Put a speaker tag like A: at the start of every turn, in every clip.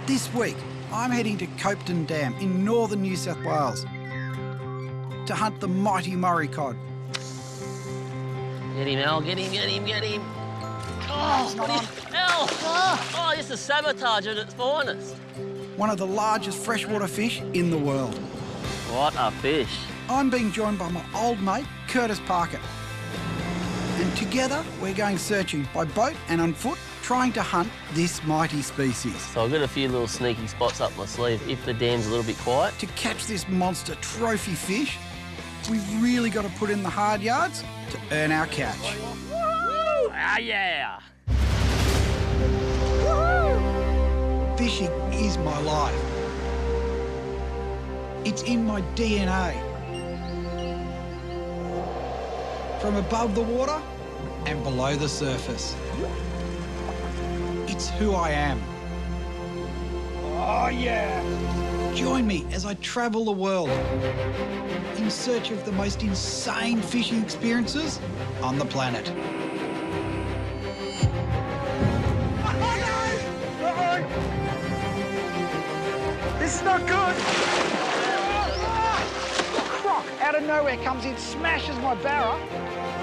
A: This week, I'm heading to Copeton Dam in northern New South Wales to hunt the mighty Murray Cod.
B: Get him, Al, get him, get him, get him. Oh, what is... Al! Oh, this is sabotage at its finest.
A: One of the largest freshwater fish in the world.
B: What a fish.
A: I'm being joined by my old mate, Curtis Parker. And together, we're going searching by boat and on foot, trying to hunt this mighty species.
B: So I've got a few little sneaky spots up my sleeve if the dam's a little bit quiet.
A: To catch this monster trophy fish, we've really got to put in the hard yards to earn our catch.
B: Woo! Ah, yeah!
A: Fishing is my life. It's in my DNA. From above the water and below the surface. It's who I am. Oh, yeah! Join me as I travel the world in search of the most insane fishing experiences on the planet. This is not good. Croc out of nowhere comes in, smashes my barra.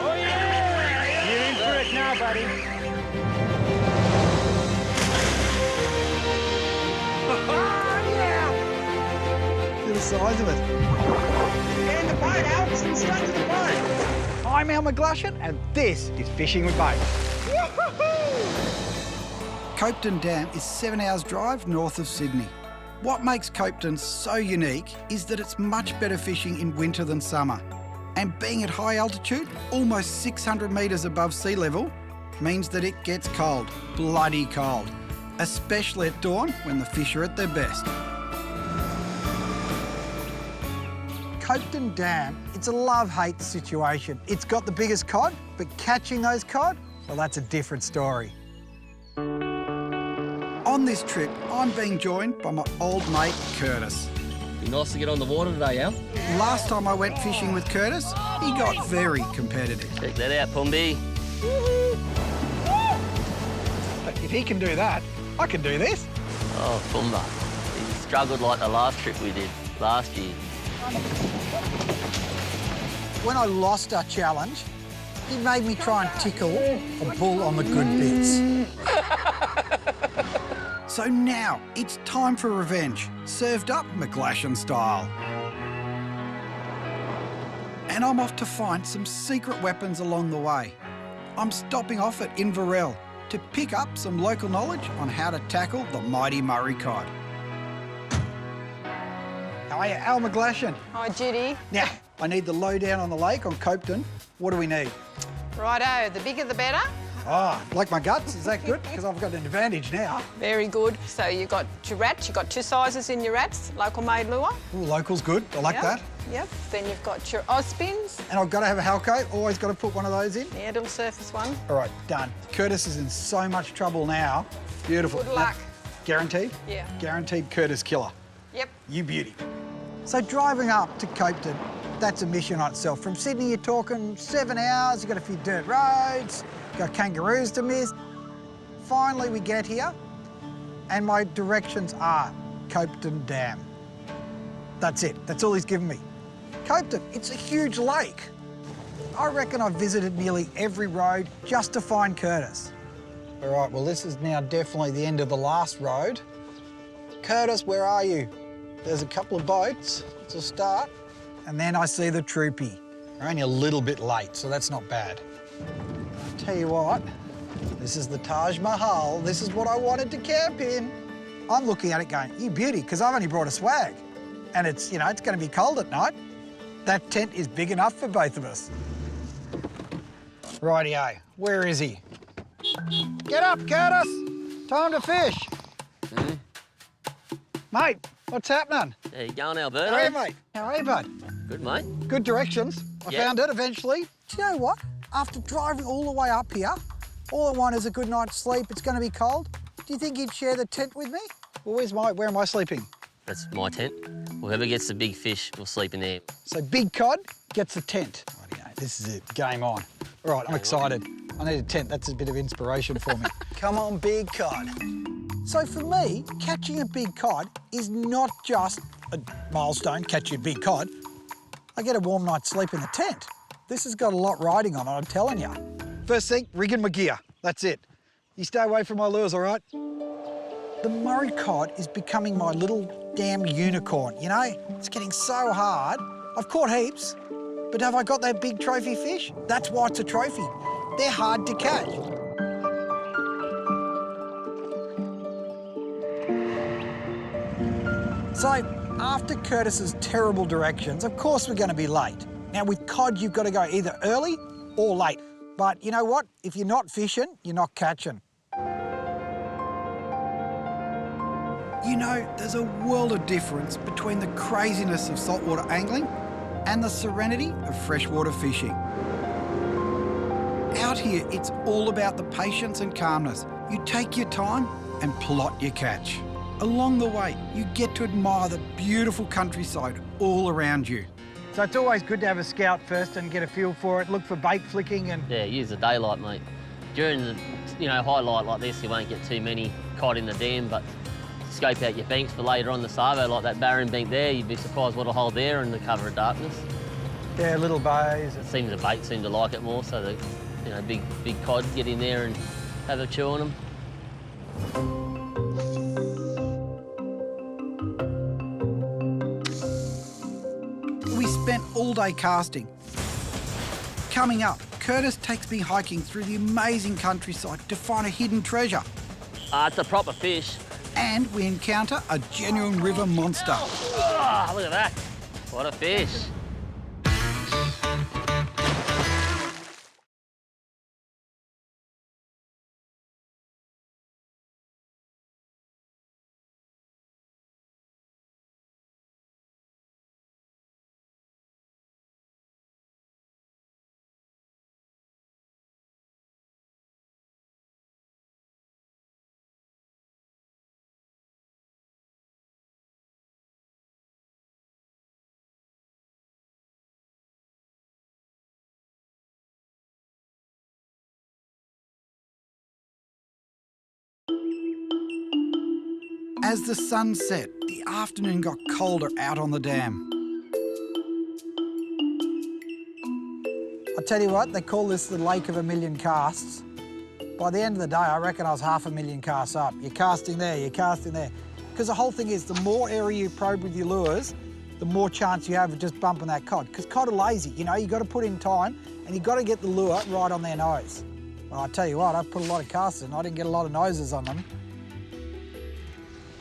A: Oh, yeah! You're in for it now, buddy. Oh, yeah! Look at the size of it.
C: Get in the boat, Alex, and straight to the boat.
A: I'm McGlashan, and this is Fishing with Bait. Copeton Dam is 7 hours drive north of Sydney. What makes Copeton so unique is that it's much better fishing in winter than summer. And being at high altitude, almost 600 metres above sea level, means that it gets cold, bloody cold, especially at dawn when the fish are at their best. Copeton Dam, it's a love-hate situation. It's got the biggest cod, but catching those cod, well, that's a different story. On this trip, I'm being joined by my old mate, Curtis.
B: Be nice to get on the water today, Al.
A: Last time I went fishing with Curtis, he got very competitive.
B: Check that out, Pumby.
A: But if he can do that, I can do this.
B: Oh, Pumba. He struggled like the last trip we did last year.
A: When I lost our challenge, he made me try and tickle a bull on the good bits. So now it's time for revenge, served up McGlashan style. And I'm off to find some secret weapons along the way. I'm stopping off at Inverell to pick up some local knowledge on how to tackle the mighty Murray Cod. Hiya, Al McGlashan.
D: Hi, Judy.
A: Now, I need the lowdown on the lake on Copeton. What do we need?
D: Righto, the bigger the better.
A: Ah, like my guts, is that good? Because I've got an advantage now.
D: Very good. So you've got your rats, you've got 2 sizes in your rats, local made lure.
A: Ooh, local's good, I like that.
D: Yep. Then you've got your Auds spins.
A: And I've got to have a halco, always got to put one of those in.
D: Yeah, little surface one.
A: All right, done. Curtis is in so much trouble now. Beautiful.
D: Good luck.
A: Guaranteed?
D: Yeah.
A: Guaranteed Curtis killer.
D: Yep.
A: You beauty. So driving up to Copeton, that's a mission on itself. From Sydney, you're talking 7 hours, you've got a few dirt roads, got kangaroos to miss. Finally, we get here, and my directions are Copeton Dam. That's it. That's all he's given me. Copeton, it's a huge lake. I reckon I've visited nearly every road just to find Curtis. All right, well, this is now definitely the end of the last road. Curtis, where are you? There's a couple of boats. It's a start. And then I see the troopy. We're only a little bit late, so that's not bad. I'll tell you what, this is the Taj Mahal. This is what I wanted to camp in. I'm looking at it going, you beauty, because I've only brought a swag. And it's, you know, it's going to be cold at night. That tent is big enough for both of us. Rightio, where is he? Get up, Curtis. Time to fish. Mate, what's happening?
B: How you going, Alberto?
A: How are you, mate? How are you, bud?
B: Good, mate.
A: Good directions. I
B: Yeah.
A: found it eventually. Do you know what? After driving all the way up here, all I want is a good night's sleep. It's going to be cold. Do you think he'd share the tent with me? Well, where am I sleeping?
B: That's my tent. Whoever gets the big fish will sleep in there.
A: So Big Cod gets the tent. Rightio, this is it. Game on. All right, I'm excited. I need a tent. That's a bit of inspiration for me. Come on, big cod. So for me, catching a big cod is not just a milestone, catch your big cod. I get a warm night's sleep in the tent. This has got a lot riding on it, I'm telling you. First thing, rigging my gear. That's it. You stay away from my lures, all right? The Murray Cod is becoming my little damn unicorn, you know? It's getting so hard. I've caught heaps, but have I got that big trophy fish? That's why it's a trophy. They're hard to catch. So, after Curtis's terrible directions, of course we're going to be late. Now, with cod, you've got to go either early or late. But you know what? If you're not fishing, you're not catching. You know, there's a world of difference between the craziness of saltwater angling and the serenity of freshwater fishing. Out here, it's all about the patience and calmness. You take your time and plot your catch. Along the way, you get to admire the beautiful countryside all around you. So it's always good to have a scout first and get a feel for it, look for bait flicking and...
B: Yeah, use the daylight, mate. During the, high light like this, you won't get too many cod in the dam, but scope out your banks for later on the Savo, like that barren bank there. You'd be surprised what'll hold there in the cover of darkness.
A: Yeah, little bays.
B: It seems the bait seem to like it more, so the big cod get in there and have a chew on them.
A: We spent all day casting. Coming up, Curtis takes me hiking through the amazing countryside to find a hidden treasure.
B: It's a proper fish.
A: And we encounter a genuine river monster.
B: Oh, look at that. What a fish.
A: As the sun set, the afternoon got colder out on the dam. I tell you what, they call this the lake of a million casts. By the end of the day, I reckon I was 500,000 casts up. You're casting there, you're casting there. Because the whole thing is, the more area you probe with your lures, the more chance you have of just bumping that cod. Because cod are lazy, you got to put in time and you've got to get the lure right on their nose. Well, I tell you what, I put a lot of casts in, I didn't get a lot of noses on them.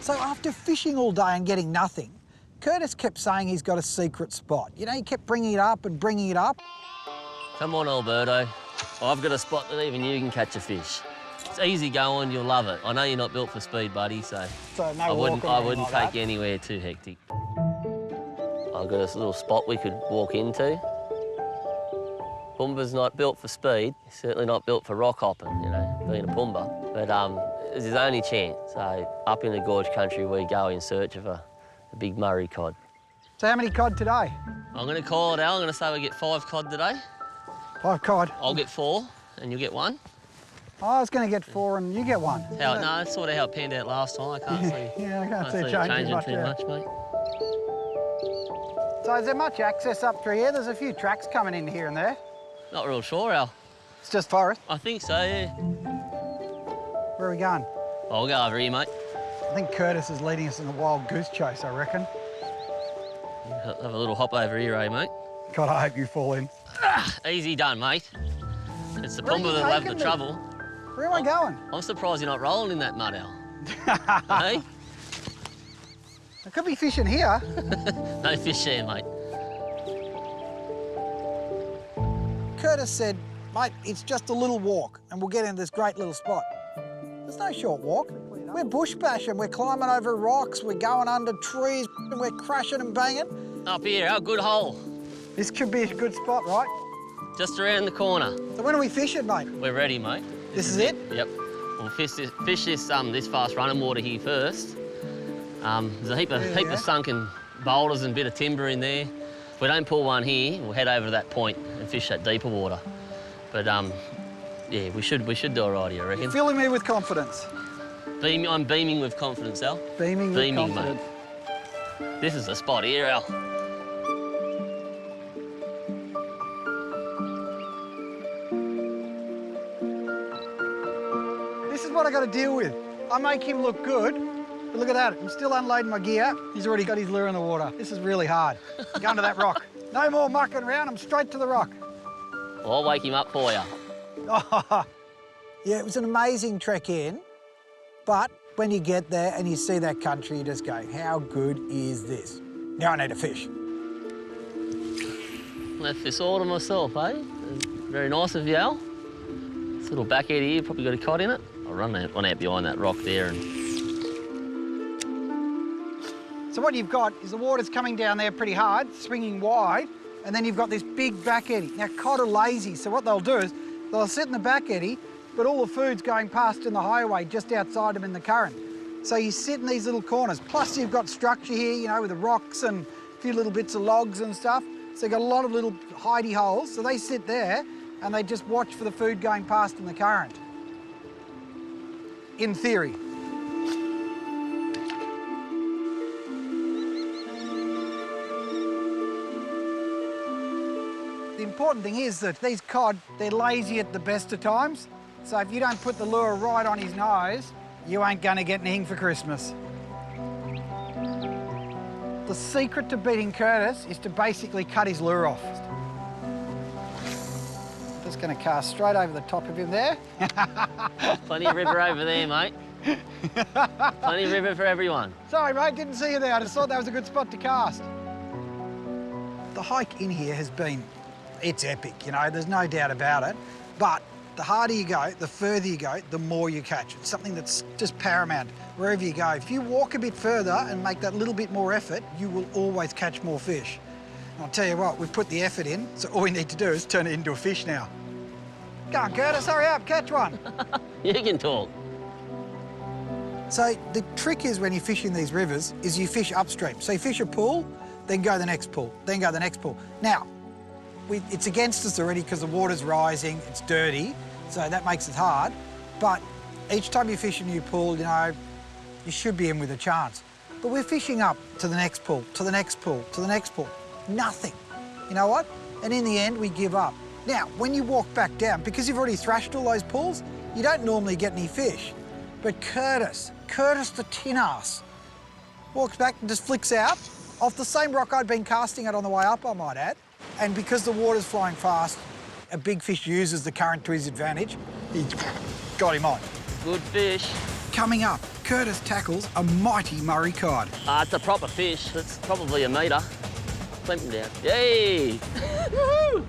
A: So after fishing all day and getting nothing, Curtis kept saying he's got a secret spot. He kept bringing it up and bringing it up.
B: Come on, Alberto. I've got a spot that even you can catch a fish. It's easy going, you'll love it. I know you're not built for speed, buddy, so
A: no
B: I wouldn't
A: like
B: take you anywhere too hectic. I've got this little spot we could walk into. Pumba's not built for speed, certainly not built for rock hopping, being a Pumba. But it's his only chance. So up in the gorge country, we go in search of a big Murray cod.
A: So how many cod today?
B: I'm going to call it out. I'm going to say we get 5 cod today.
A: 5 cod?
B: I'll get 4 and you'll get 1.
A: I was going to get 4 and you get 1.
B: No, that's sort of how it panned out last time. I can't see.
A: Yeah, I can't see it
B: changing
A: too
B: much, mate.
A: So is there much access up through here? There's a few tracks coming in here and there.
B: Not real sure, Al.
A: It's just forest?
B: I think so, yeah.
A: Where are we going?
B: I'll go over here, mate.
A: I think Curtis is leading us in a wild goose chase, I reckon.
B: Have a little hop over here, eh, mate?
A: God, I hope you fall in.
B: Easy done, mate. It's the
A: Where are
B: Pumba
A: you
B: that'll have
A: taking
B: the
A: me?
B: trouble.
A: Where am I going?
B: I'm surprised you're not rolling in that mud, Al. Hey?
A: I could be fishing here.
B: No fish there, mate.
A: Curtis said, mate, it's just a little walk and we'll get into this great little spot. There's no short walk. We're bush bashing, we're climbing over rocks, we're going under trees, and we're crashing and banging.
B: Up here, our good hole.
A: This could be a good spot, right?
B: Just around the corner.
A: So when are we fishing, mate?
B: We're ready, mate.
A: This is it?
B: Yep. We'll fish this fast running water here first. There's a heap of sunken boulders and a bit of timber in there. If we don't pull one here, we'll head over to that point and fish that deeper water. But Yeah, we should do alright, I reckon.
A: Filling me with confidence.
B: I'm beaming with confidence, Al.
A: Beaming with confidence.
B: Mate. This is the spot here, Al.
A: This is what I got to deal with. I make him look good, but look at that. I'm still unloading my gear. He's already got his lure in the water. This is really hard. Going to that rock. No more mucking around. I'm straight to the rock.
B: Well, I'll wake him up for you.
A: Oh, yeah, it was an amazing trek in, but when you get there and you see that country, you just go, how good is this? Now I need a fish.
B: Left this all to myself, eh? Very nice of you, Al. This little backhead here, probably got a cod in it. I'll run out behind that rock there and...
A: So what you've got is the water's coming down there pretty hard, swinging wide, and then you've got this big back eddy. Now, cod are lazy, so what they'll do is they'll sit in the back eddy, but all the food's going past in the highway just outside them in the current. So you sit in these little corners. Plus you've got structure here, you know, with the rocks and a few little bits of logs and stuff. So you've got a lot of little hidey holes. So they sit there and they just watch for the food going past in the current. In theory. The important thing is that these cod, they're lazy at the best of times. So if you don't put the lure right on his nose, you ain't gonna get anything for Christmas. The secret to beating Curtis is to basically cut his lure off. Just gonna cast straight over the top of him there.
B: Plenty of river over there, mate. Plenty of river for everyone.
A: Sorry, mate, didn't see you there. I just thought that was a good spot to cast. The hike in here has been, it's epic, you know, there's no doubt about it. But the harder you go, the further you go, the more you catch. It's something that's just paramount wherever you go. If you walk a bit further and make that little bit more effort, you will always catch more fish. And I'll tell you what, we've put the effort in, so all we need to do is turn it into a fish now. Go on, Curtis, hurry up, catch one.
B: You can talk.
A: So the trick is when you fish in these rivers is you fish upstream. So you fish a pool, then go the next pool, then go the next pool. Now, it's against us already because the water's rising, it's dirty, so that makes it hard. But each time you fish a new pool, you know, you should be in with a chance. But we're fishing up to the next pool, to the next pool, to the next pool. Nothing. You know what? And in the end, we give up. Now, when you walk back down, because you've already thrashed all those pools, you don't normally get any fish. But Curtis the tin ass, walks back and just flicks out off the same rock I'd been casting it on the way up, I might add. And because the water's flowing fast, a big fish uses the current to his advantage. He's got him on.
B: Good fish.
A: Coming up, Curtis tackles a mighty Murray Cod.
B: It's a proper fish. That's probably a metre. Clamp him down. Yay! Woohoo!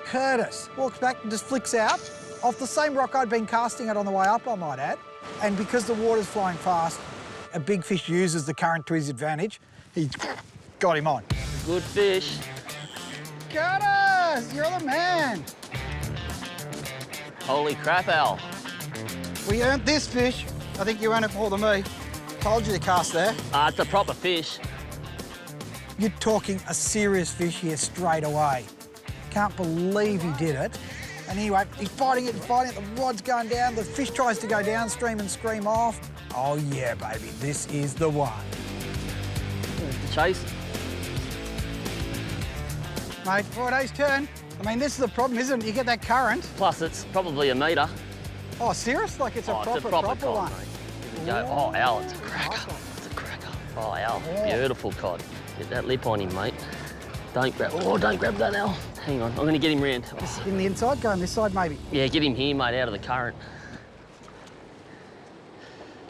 A: Curtis walks back and just flicks out off the same rock I'd been casting it on the way up, I might add. And because the water's flowing fast, a big fish uses the current to his advantage. He's got him on.
B: Good fish.
A: Curtis, you're the man.
B: Holy crap, Al.
A: We earned this fish. I think you earned it more than me. Told you to cast there.
B: It's a proper fish.
A: You're talking a serious fish here straight away. Can't believe he did it. And anyway, he's fighting it, the rod's going down, the fish tries to go downstream and scream off. Oh yeah, baby, this is the one.
B: Chase.
A: Mate, Friday's turn. I mean, this is the problem, isn't it? You get that current.
B: Plus, it's probably a metre.
A: Oh, serious? Like it's a proper
B: cod,
A: one?
B: mate. Here we go. Oh, Al, it's a cracker.
A: Nice one.
B: It's a cracker. Oh, Al,
A: Yeah.
B: beautiful cod. Get that lip on him, mate. Don't grab that now. Hang on, I'm gonna get him round.
A: In the inside, go on this side maybe.
B: Yeah, get him here, mate, out of the current.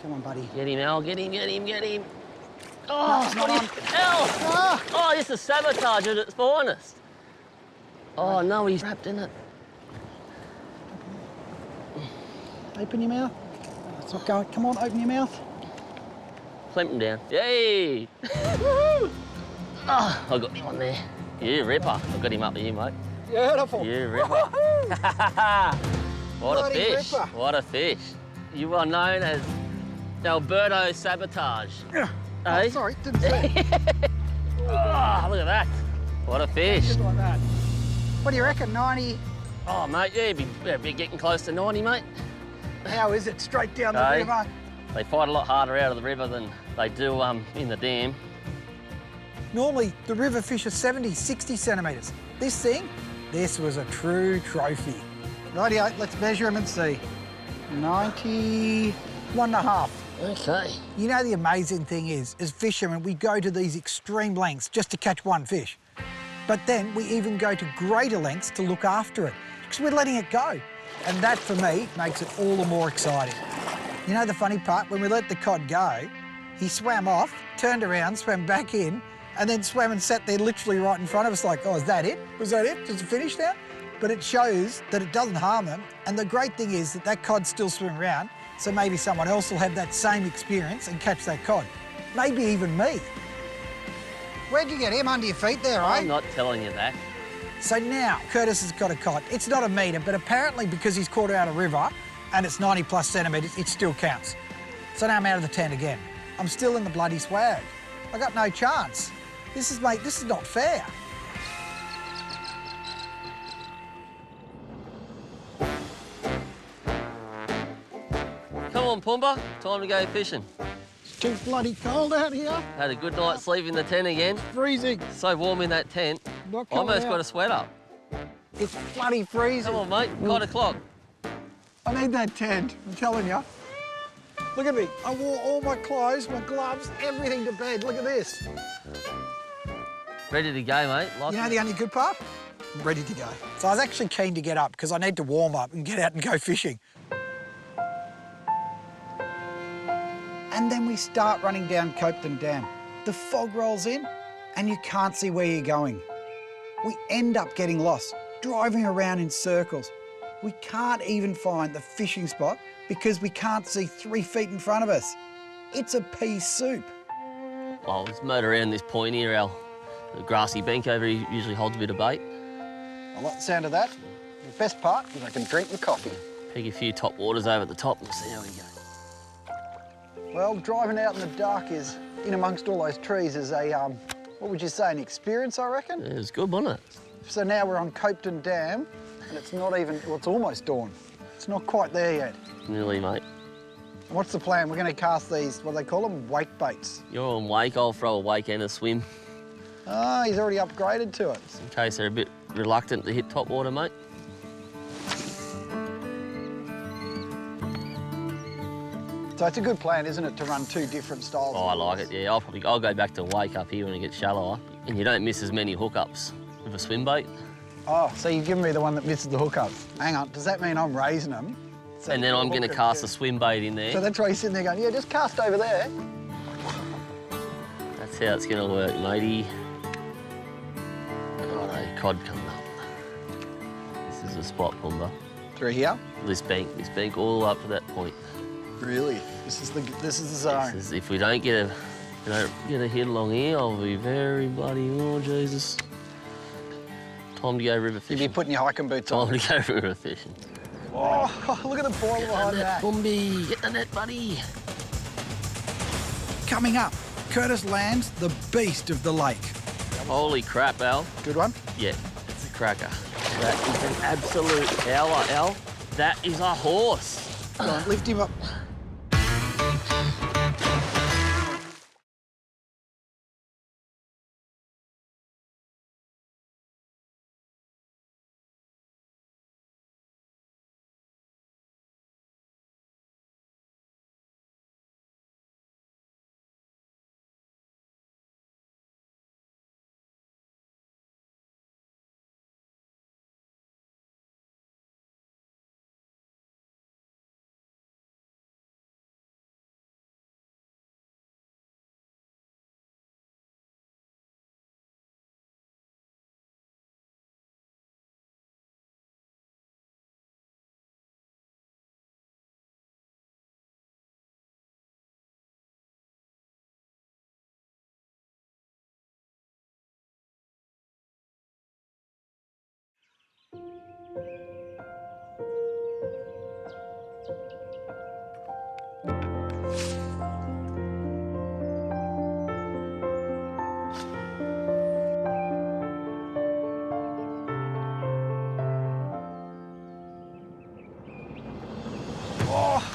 A: Come on, buddy.
B: Get him, Al, get him.
A: No,
B: Oh,
A: it's not
B: Al!
A: on. Ah.
B: Oh, this is sabotage at its finest. Oh, no, he's wrapped in it.
A: Open your mouth. It's not going. Come on, open your mouth.
B: Clamp him down. Yay! Oh, I got him on there. You ripper. I got him up here, mate.
A: Beautiful.
B: You ripper. What
A: Bloody
B: a fish.
A: ripper.
B: What a fish. You are known as Alberto Sabotage.
A: Oh, sorry, didn't see it.
B: Oh, look at that. What a fish.
A: Just like that. What do you reckon, 90?
B: Oh, mate, yeah, better be getting close to 90, mate.
A: How is it? Straight down the
B: Hey.
A: river.
B: They fight a lot harder out of the river than they do in the dam.
A: Normally, the river fish are 70, 60 centimetres. This was a true trophy. Rightio, let's measure him and see. 91.5.
B: Okay.
A: You know, the amazing thing is, as fishermen, we go to these extreme lengths just to catch one fish. But then we even go to greater lengths to look after it, because we're letting it go. And that, for me, makes it all the more exciting. You know the funny part? When we let the cod go, he swam off, turned around, swam back in, and then swam and sat there literally right in front of us like, oh, is that it? Was that it? Is it finished now? But it shows that it doesn't harm them. And the great thing is that cod's still swimming around, so maybe someone else will have that same experience and catch that cod. Maybe even me. Where'd you get him? Under your feet there,
B: I'm not telling you that.
A: So now, Curtis has got a cod. It's not a metre, but apparently because he's caught out a river and it's 90 plus centimetres, it still counts. So now I'm out of the tent again. I'm still in the bloody swag. I got no chance. This is not fair.
B: Come on, Pumba. Time to go fishing.
A: It's too bloody cold out here.
B: Had a good night's sleep in the tent again.
A: Freezing.
B: So warm in that tent.
A: Not coming
B: Almost
A: out.
B: got a sweat up.
A: It's bloody freezing.
B: Come on, mate. 9 o'clock.
A: I need that tent, I'm telling you. Look at me. I wore all my clothes, my gloves, everything to bed. Look at this.
B: Ready to go, mate.
A: You know the only good part? I'm ready to go. So I was actually keen to get up because I need to warm up and get out and go fishing. And then we start running down Copeton Dam. The fog rolls in and you can't see where you're going. We end up getting lost, driving around in circles. We can't even find the fishing spot because we can't see 3 feet in front of us. It's a pea soup.
B: Well, let's motor around this point here, Al. The grassy bank over here usually holds a bit of bait.
A: I like the sound of that. The best part is I can drink my coffee.
B: Peg a few top waters over the top and see how we go.
A: Well, driving out in the dark is, in amongst all those trees, is a, what would you say, an experience, I reckon?
B: It was good, wasn't it?
A: So now we're on Copeton Dam, and it's not even, well, it's almost dawn. It's not quite there yet.
B: Nearly, mate.
A: And what's the plan? We're going to cast these, what do they call them, wake baits.
B: You're on wake, I'll throw a wake and a swim.
A: Oh, he's already upgraded to it.
B: In case they're a bit reluctant to hit top water, mate.
A: So it's a good plan, isn't it, to run 2 different styles?
B: Oh, I like it, yeah. I'll go back to wake up here when it gets shallower. And you don't miss as many hookups with a swim bait.
A: Oh, so you've given me the one that misses the hookup. Hang on, does that mean I'm raising them? So
B: And then I'm going to cast a swim bait in there.
A: So that's why you're sitting there going, yeah, just cast over there.
B: That's how it's going to work, matey. Righto, cod coming up. This is the spot, Pumba.
A: Through here?
B: This bank all the way up to that point.
A: Really? This is the zone.
B: This is, if we don't get a hit along here, I'll be very bloody, oh Jesus. Time to go river
A: You'd
B: fishing.
A: be putting your hiking boots on.
B: Time to go river fishing.
A: Oh, look at the boil behind that.
B: Bumby, get the net, buddy.
A: Coming up, Curtis lands the beast of the lake.
B: Holy crap, Al.
A: Good one?
B: Yeah, it's a cracker. That is an absolute power, Al. That is a horse.
A: Go on, lift him up.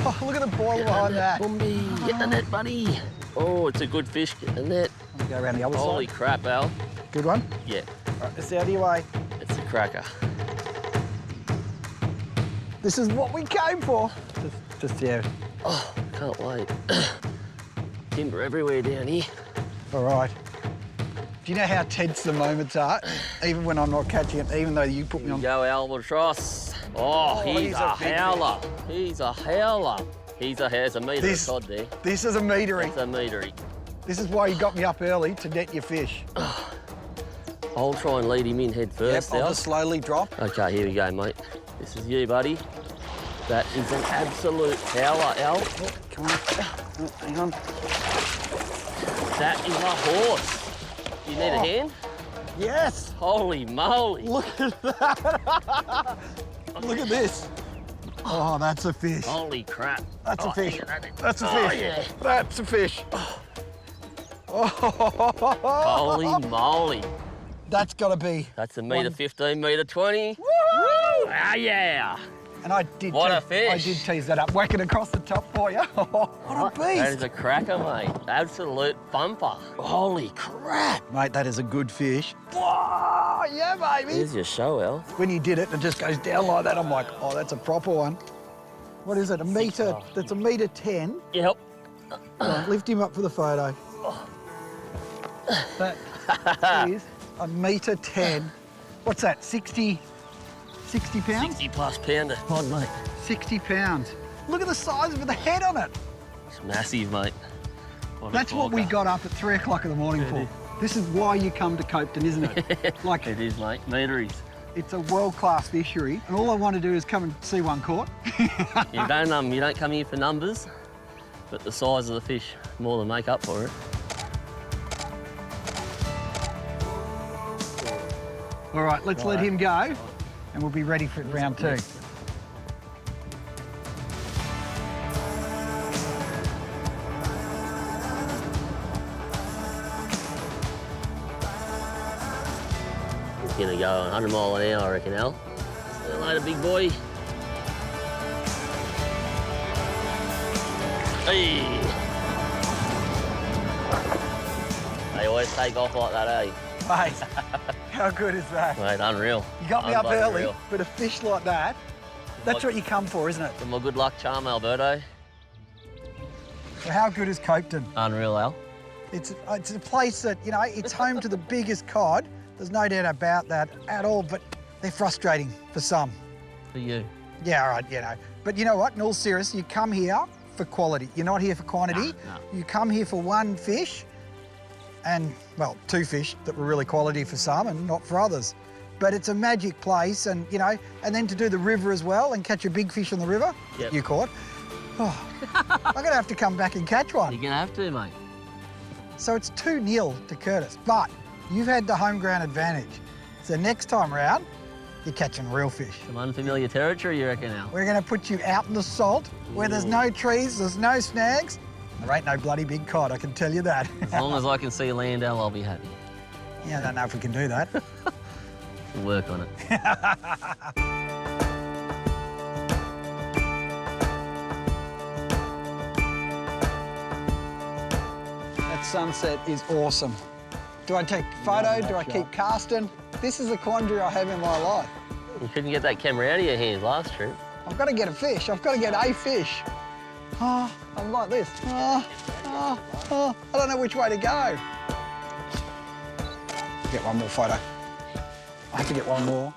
A: Oh, look at the boiler behind that.
B: Bumby, get the net, buddy. Oh, it's a good fish. Get the net.
A: Let me go around the other
B: Holy
A: side.
B: crap, Al.
A: Good one.
B: Yeah,
A: All right, it's out of your way.
B: it's a cracker.
A: This is what we came for. Just yeah.
B: Oh, can't wait. Timber everywhere down here.
A: All right. Do you know how tense the moments are? Even when I'm not catching it, even though you put me on.
B: Go albatross. Oh, he's a howler. He's a howler. There's a metre of cod there.
A: This is a meatery.
B: That's a meatery.
A: This is why you got me up early to net your fish.
B: I'll try and lead him in head first,
A: I'll
B: Al.
A: just slowly drop.
B: Okay, here we go, mate. This is you, buddy. That is an absolute howler, Al.
A: Oh, come on. Oh, hang on.
B: That is a horse. You need a hand?
A: Yes.
B: Holy moly.
A: Look at that. Look at this. Oh, that's a fish.
B: Holy crap.
A: That's a fish. That's a
B: Oh,
A: fish.
B: yeah.
A: That's a fish. Oh.
B: Holy moly.
A: That's got to be.
B: That's a metre 15, metre 20.
A: Woo!
B: Ah, yeah.
A: And I did.
B: What a fish.
A: I did tease that up. Whack it across the top for you. What a beast.
B: That is a cracker, mate. Absolute bumper. Holy crap.
A: Mate, that is a good fish. Whoa, yeah, baby.
B: Here's your show, Al.
A: When you did it, it just goes down like that. I'm like, oh, that's a proper one. What is it? A metre? That's a metre 10.
B: Yep.
A: Come on, lift him up for the photo. That is a metre 10. What's that? 60 pounds?
B: 60 plus pounder. Come on, mate.
A: 60 pounds. Look at the size of the head on it.
B: It's massive, mate.
A: That's what we got up at 3 o'clock in the morning for. This is why you come to Copeton, isn't it? Like,
B: It is, mate. Meteries.
A: it's a world-class fishery, and all I want to do is come and see one caught.
B: You don't come here for numbers, but the size of the fish more than make up for it.
A: All right, let's let him go, and we'll be ready for round 2.
B: He's gonna go 100 mile an hour, I reckon, Al. See you later, big boy. Hey! They always take off like that, eh?
A: Mate, how good is that?
B: Mate, unreal.
A: You got me up early,
B: Unreal.
A: but a fish like that, that's what you come for, isn't it?
B: It's my good luck charm, Alberto.
A: So how good is Copeton?
B: Unreal, Al.
A: It's a place that, you know, it's home to the biggest cod. There's no doubt about that at all, but they're frustrating for some.
B: For you.
A: Yeah, all right, you know. But you know what, in all seriousness, you come here for quality. You're not here for quantity.
B: No.
A: You come here for one fish and, well, 2 fish that were really quality for some and not for others. But it's a magic place and, you know, and then to do the river as well and catch a big fish on the river
B: Yep.
A: you caught. Oh, I'm going to have to come back and catch one.
B: You're gonna have to, mate.
A: So it's 2-0 to Curtis, but you've had the home ground advantage. So next time round, you're catching real fish.
B: Some unfamiliar territory, you reckon, Al?
A: We're going to put you out in the salt where there's no trees, there's no snags. There ain't no bloody big cod, I can tell you that.
B: As long as I can see land, Al, I'll be happy.
A: Yeah, I don't know if we can do that.
B: We'll work on it.
A: That sunset is awesome. Do I take a photo? Do I keep casting? This is the quandary I have in my life.
B: You couldn't get that camera out of your hands last trip.
A: I've got to get a fish. I've got to get a fish. Oh, I'm like this. I don't know which way to go. Get one more photo. I have to get one more.